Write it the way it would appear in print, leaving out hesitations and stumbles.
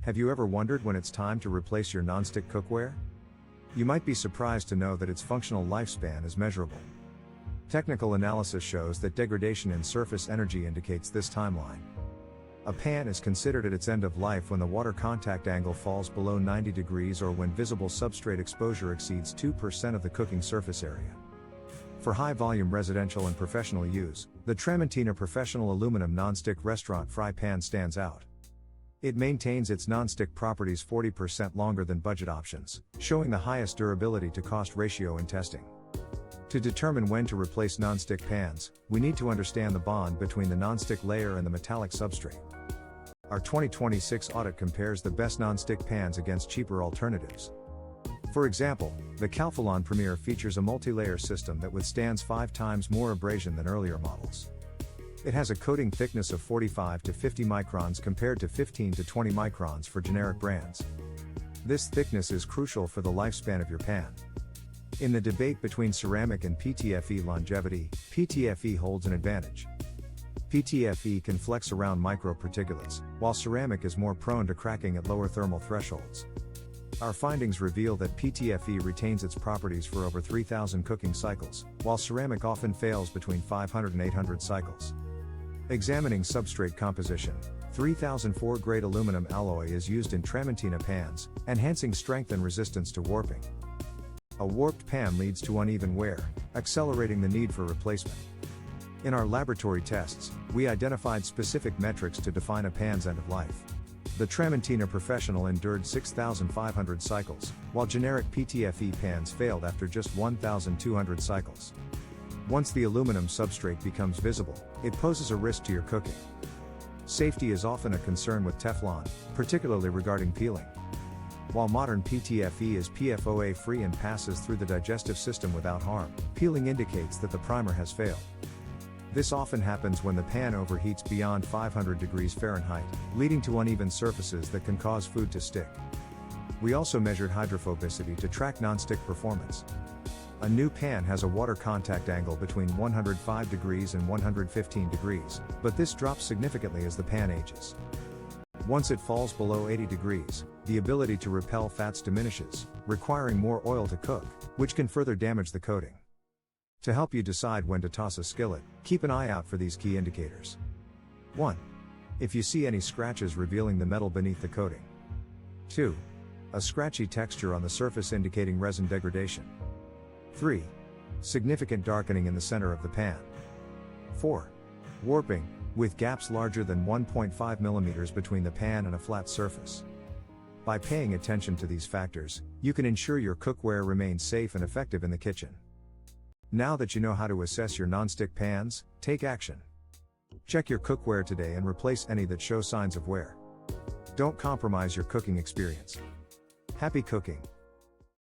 Have you ever wondered when it's time to replace your nonstick cookware? You might be surprised to know that its functional lifespan is measurable. Technical analysis shows that degradation in surface energy indicates this timeline. A pan is considered at its end of life when the water contact angle falls below 90 degrees or when visible substrate exposure exceeds 2% of the cooking surface area. For high-volume residential and professional use, the Tramontina Professional Aluminum Nonstick Restaurant Fry Pan stands out. It maintains its nonstick properties 40% longer than budget options, showing the highest durability to cost ratio in testing. To determine when to replace nonstick pans, we need to understand the bond between the nonstick layer and the metallic substrate. Our 2026 audit compares the best nonstick pans against cheaper alternatives. For example, the Calphalon Premier features a multi-layer system that withstands 5 times more abrasion than earlier models. It has a coating thickness of 45 to 50 microns compared to 15 to 20 microns for generic brands. This thickness is crucial for the lifespan of your pan. In the debate between ceramic and PTFE longevity, PTFE holds an advantage. PTFE can flex around microparticulates, while ceramic is more prone to cracking at lower thermal thresholds. Our findings reveal that PTFE retains its properties for over 3,000 cooking cycles, while ceramic often fails between 500 and 800 cycles. Examining substrate composition, 3004 grade aluminum alloy is used in Tramontina pans, enhancing strength and resistance to warping. A warped pan leads to uneven wear, accelerating the need for replacement. In our laboratory tests, we identified specific metrics to define a pan's end of life. The Tramontina Professional endured 6,500 cycles, while generic PTFE pans failed after just 1,200 cycles. Once the aluminum substrate becomes visible, it poses a risk to your cooking. Safety is often a concern with Teflon, particularly regarding peeling. While modern PTFE is PFOA-free and passes through the digestive system without harm, peeling indicates that the primer has failed. This often happens when the pan overheats beyond 500 degrees Fahrenheit, leading to uneven surfaces that can cause food to stick. We also measured hydrophobicity to track nonstick performance. A new pan has a water contact angle between 105 degrees and 115 degrees, but this drops significantly as the pan ages. Once it falls below 80 degrees, the ability to repel fats diminishes, requiring more oil to cook, which can further damage the coating. To help you decide when to toss a skillet, keep an eye out for these key indicators. 1. If you see any scratches revealing the metal beneath the coating. 2. A scratchy texture on the surface indicating resin degradation. 3. Significant darkening in the center of the pan. 4. Warping, with gaps larger than 1.5 mm between the pan and a flat surface. By paying attention to these factors, you can ensure your cookware remains safe and effective in the kitchen. Now that you know how to assess your nonstick pans, take action. Check your cookware today and replace any that show signs of wear. Don't compromise your cooking experience. Happy cooking!